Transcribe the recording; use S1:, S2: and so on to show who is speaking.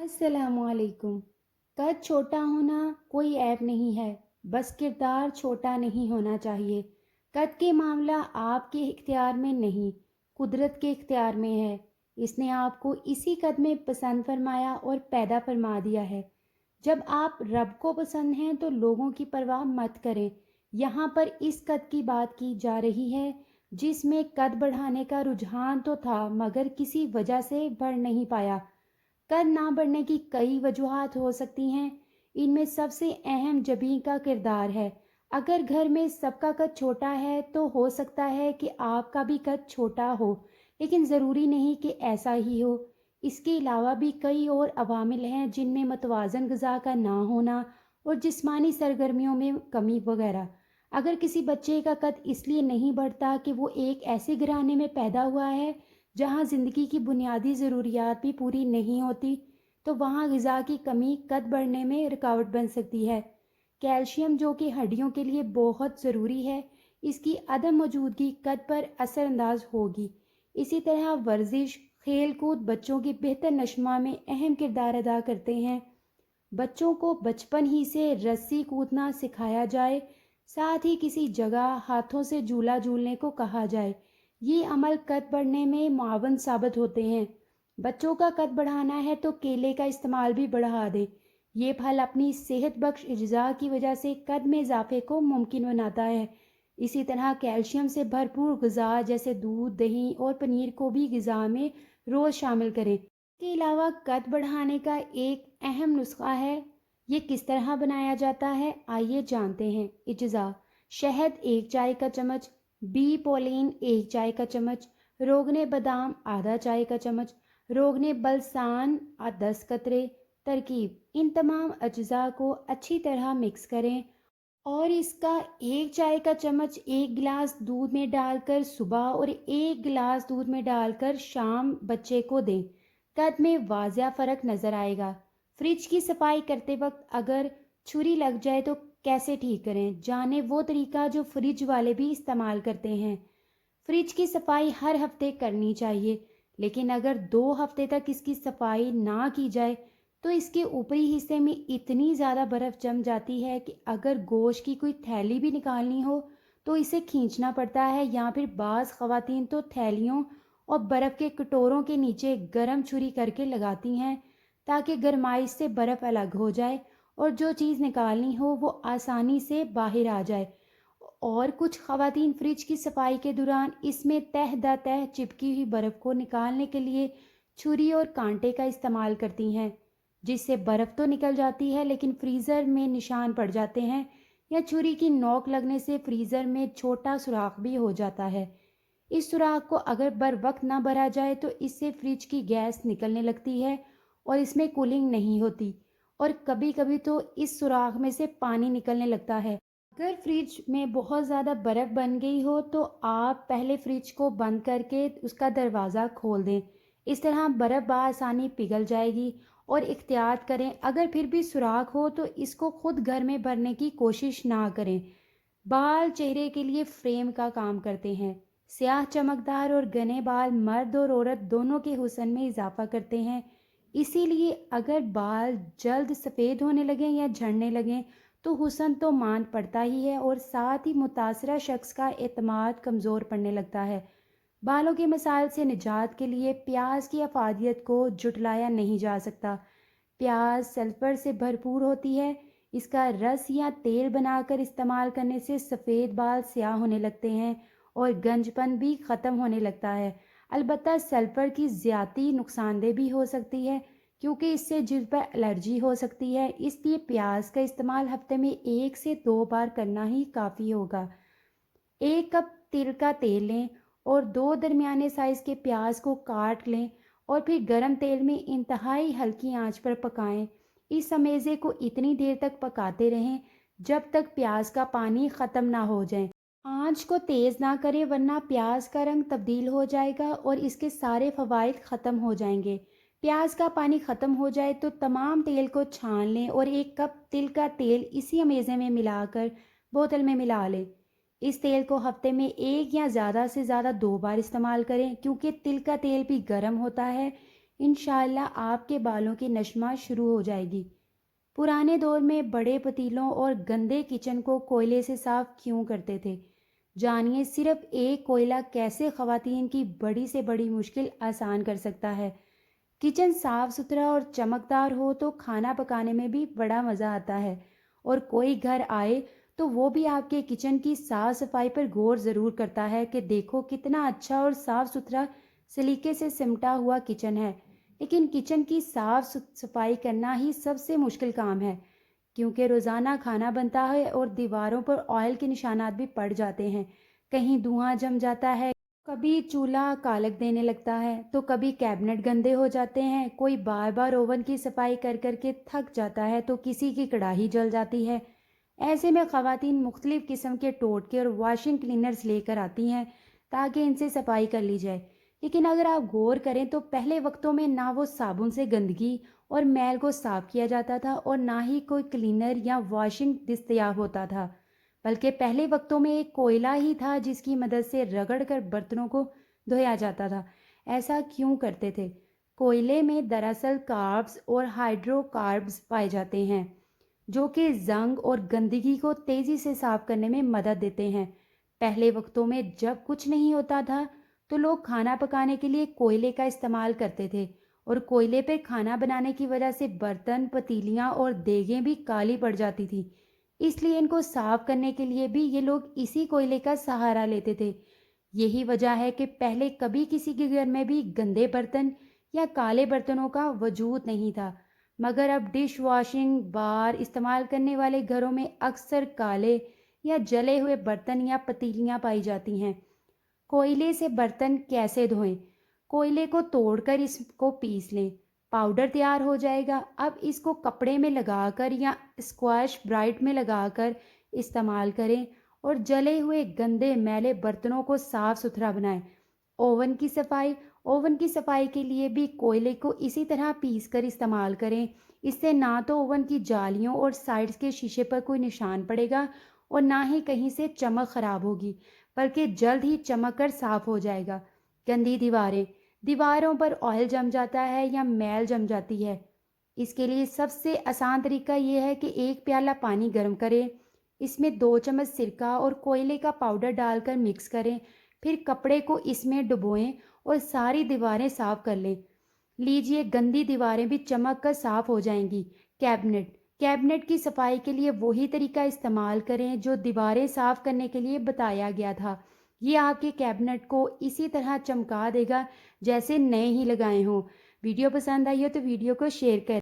S1: अस्सलाम वालेकुम। कद छोटा होना कोई ऐब नहीं है, बस किरदार छोटा नहीं होना चाहिए। कद के मामला आपके इख्तियार में नहीं, कुदरत के इख्तियार में है। इसने आपको इसी कद में पसंद फरमाया और पैदा फरमा दिया है। जब आप रब को पसंद हैं तो लोगों की परवाह मत करें। यहाँ पर इस कद की बात की जा रही है जिसमें कद बढ़ाने का रुझान तो था मगर किसी वजह से बढ़ नहीं पाया। कद ना बढ़ने की कई वजूहात हो सकती हैं। इनमें सबसे अहम जबीं का किरदार है। अगर घर में सबका कद छोटा है तो हो सकता है कि आपका भी कद छोटा हो, लेकिन ज़रूरी नहीं कि ऐसा ही हो। इसके अलावा भी कई और अवामिल हैं जिनमें मतवाज़न ग़िज़ा का ना होना और जिस्मानी सरगर्मियों में कमी वगैरह। अगर किसी बच्चे का कद इसलिए नहीं बढ़ता कि वो एक ऐसे घराने में पैदा हुआ है जहाँ ज़िंदगी की बुनियादी ज़रूरियात भी पूरी नहीं होती, तो वहाँ ग़िज़ा की कमी कद बढ़ने में रुकावट बन सकती है। कैल्शियम जो कि हड्डियों के लिए बहुत ज़रूरी है, इसकी अदम मौजूदगी कद पर असरअंदाज होगी। इसी तरह वर्जिश, खेल कूद बच्चों की बेहतर नशमा में अहम किरदार अदा करते हैं। बच्चों को बचपन ही से रस्सी कूदना सिखाया जाए, साथ ही किसी जगह हाथों से झूला झूलने को कहा जाए। ये अमल कद बढ़ने में मुआवन साबित होते हैं। बच्चों का कद बढ़ाना है तो केले का इस्तेमाल भी बढ़ा दें। ये फल अपनी सेहत बख्श अज्जा की वजह से कद में इजाफे को मुमकिन बनाता है। इसी तरह कैल्शियम से भरपूर ग़िज़ा जैसे दूध, दही और पनीर को भी ग़िज़ा में रोज़ शामिल करें। इसके अलावा कद बढ़ाने का एक अहम नुस्खा है। ये किस तरह बनाया जाता है, आइए जानते हैं। इज्जा: शहद 1 चाय का चम्मच, बी पोलिन 1 चाय का चम्मच, रोगने बादाम आधा चाय का चम्मच, रोगने बलसान 10 कतरे। तरकीब: इन तमाम अज्जा को अच्छी तरह मिक्स करें और इसका 1 चाय का चम्मच 1 गिलास दूध में डालकर सुबह और 1 गिलास दूध में डालकर शाम बच्चे को दें। कद में वाज़िया फ़र्क नज़र आएगा। फ्रिज की सफाई करते वक्त अगर छुरी लग जाए तो कैसे ठीक करें, जाने वो तरीका जो फ्रिज वाले भी इस्तेमाल करते हैं। फ्रिज की सफाई हर हफ्ते करनी चाहिए, लेकिन अगर 2 हफ्ते तक इसकी सफाई ना की जाए तो इसके ऊपरी हिस्से में इतनी ज़्यादा बर्फ़ जम जाती है कि अगर गोश्त की कोई थैली भी निकालनी हो तो इसे खींचना पड़ता है, या फिर बाज़ ख़वातीन तो थैलियों और बर्फ़ के कटोरों के नीचे गर्म छुरी करके लगाती हैं ताकि गरमाइश से बर्फ़ अलग हो जाए और जो चीज़ निकालनी हो वो आसानी से बाहर आ जाए। और कुछ ख़वातीन फ्रिज की सफाई के दौरान इसमें तह दर तह चिपकी हुई बर्फ़ को निकालने के लिए छुरी और कांटे का इस्तेमाल करती हैं, जिससे बर्फ़ तो निकल जाती है लेकिन फ्रीज़र में निशान पड़ जाते हैं, या छुरी की नोक लगने से फ्रीज़र में छोटा सुराख भी हो जाता है। इस सुराख को अगर बर वक्त ना भरा जाए तो इससे फ्रिज की गैस निकलने लगती है और इसमें कूलिंग नहीं होती, और कभी कभी तो इस सुराख में से पानी निकलने लगता है। अगर फ्रिज में बहुत ज़्यादा बर्फ़ बन गई हो तो आप पहले फ्रिज को बंद करके उसका दरवाज़ा खोल दें। इस तरह बर्फ़ बआसानी पिघल जाएगी। और एहतियात करें, अगर फिर भी सुराख हो तो इसको खुद घर में भरने की कोशिश ना करें। बाल चेहरे के लिए फ्रेम का काम करते हैं। स्याह चमकदार और घने बाल मर्द और औरत दोनों के हुस्न में इजाफा करते हैं। इसीलिए अगर बाल जल्द सफ़ेद होने लगें या झड़ने लगें तो हुस्न तो मान पड़ता ही है और साथ ही मुतासरा शख्स का एतमाद कमज़ोर पड़ने लगता है। बालों के मसाइल से निजात के लिए प्याज की अफादियत को जुटलाया नहीं जा सकता। प्याज सल्फर से भरपूर होती है। इसका रस या तेल बनाकर इस्तेमाल करने से सफ़ेद बाल स्याह होने लगते हैं और गंजपन भी ख़त्म होने लगता है। अलबत्ता सल्फर की ज़्यादती नुकसानदेह भी हो सकती है क्योंकि इससे जिल्द पर एलर्जी हो सकती है। इसलिए प्याज का इस्तेमाल हफ्ते में 1 से 2 बार करना ही काफ़ी होगा। 1 कप तिल का तेल लें और 2 दरमियाने साइज़ के प्याज को काट लें और फिर गरम तेल में इंतहाई हल्की आंच पर पकाएं। इस अमेज़े को इतनी देर तक पकाते रहें जब तक प्याज का पानी ख़त्म ना हो जाए। आंच को तेज़ ना करें वरना प्याज का रंग तब्दील हो जाएगा और इसके सारे फ़वाइद ख़त्म हो जाएंगे। प्याज का पानी ख़त्म हो जाए तो तमाम तेल को छान लें और 1 कप तिल का तेल इसी अमेज़े में मिलाकर बोतल में मिला लें। इस तेल को हफ्ते में 1 या ज़्यादा से ज़्यादा 2 बार इस्तेमाल करें क्योंकि तिल का तेल भी गर्म होता है। इंशाअल्लाह आपके बालों की नशमा शुरू हो जाएगी। पुराने दौर में बड़े पतीलों और गंदे किचन को कोयले से साफ क्यों करते थे? जानिए सिर्फ एक कोयला कैसे खवातीन की बड़ी से बड़ी मुश्किल आसान कर सकता है। किचन साफ सुथरा और चमकदार हो तो खाना पकाने में भी बड़ा मज़ा आता है, और कोई घर आए तो वो भी आपके किचन की साफ सफाई पर गौर ज़रूर करता है कि देखो कितना अच्छा और साफ सुथरा सलीके से सिमटा हुआ किचन है। लेकिन किचन की साफ सफाई करना ही सबसे मुश्किल काम है, क्योंकि रोज़ाना खाना बनता है और दीवारों पर ऑयल के निशानात भी पड़ जाते हैं। कहीं धुआं जम जाता है, कभी चूल्हा कालक देने लगता है, तो कभी कैबिनेट गंदे हो जाते हैं। कोई बार बार ओवन की सफाई कर कर के थक जाता है तो किसी की कढ़ाई जल जाती है। ऐसे में ख़वातीन मुख्तलिफ़ किस्म के टोटके और वॉशिंग क्लीनर्स लेकर आती हैं ताकि इनसे सफाई कर ली जाए। लेकिन अगर आप गौर करें तो पहले वक्तों में ना वो साबुन से गंदगी और मैल को साफ़ किया जाता था और ना ही कोई क्लीनर या वॉशिंग दस्तयाब होता था, बल्कि पहले वक्तों में एक कोयला ही था जिसकी मदद से रगड़ कर बर्तनों को धोया जाता था। ऐसा क्यों करते थे? कोयले में दरअसल कार्ब्स और हाइड्रोकार्ब्स पाए जाते हैं जो कि जंग और गंदगी को तेज़ी से साफ करने में मदद देते हैं। पहले वक्तों में जब कुछ नहीं होता था तो लोग खाना पकाने के लिए कोयले का इस्तेमाल करते थे, और कोयले पर खाना बनाने की वजह से बर्तन, पतीलियाँ और देगें भी काली पड़ जाती थी। इसलिए इनको साफ करने के लिए भी ये लोग इसी कोयले का सहारा लेते थे। यही वजह है कि पहले कभी किसी के घर में भी गंदे बर्तन या काले बर्तनों का वजूद नहीं था, मगर अब डिश वॉशिंग बार इस्तेमाल करने वाले घरों में अक्सर काले या जले हुए बर्तन या पतीलियाँ पाई जाती हैं। कोयले से बर्तन कैसे धोएं? कोयले को तोड़कर इसको पीस लें, पाउडर तैयार हो जाएगा। अब इसको कपड़े में लगाकर या स्क्वैश ब्राइट में लगाकर इस्तेमाल करें और जले हुए गंदे मैले बर्तनों को साफ सुथरा बनाएं। ओवन की सफाई, ओवन की सफाई के लिए भी कोयले को इसी तरह पीस कर इस्तेमाल करें। इससे ना तो ओवन की जालियों और साइड्स के शीशे पर कोई निशान पड़ेगा और ना ही कहीं से चमक खराब होगी, बल्कि जल्द ही चमक कर साफ हो जाएगा। गंदी दीवारें, दीवारों पर ऑयल जम जाता है या मैल जम जाती है। इसके लिए सबसे आसान तरीका यह है कि एक प्याला पानी गर्म करें, इसमें 2 चम्मच सिरका और कोयले का पाउडर डालकर मिक्स करें, फिर कपड़े को इसमें डुबोएं और सारी दीवारें साफ कर लें। लीजिए गंदी दीवारें भी चमक कर साफ हो जाएंगी। कैबिनेट, कैबिनेट की सफाई के लिए वही तरीका इस्तेमाल करें जो दीवारें साफ करने के लिए बताया गया था। ये आपके कैबिनेट को इसी तरह चमका देगा जैसे नए ही लगाए हों। वीडियो पसंद आई हो तो वीडियो को शेयर करें।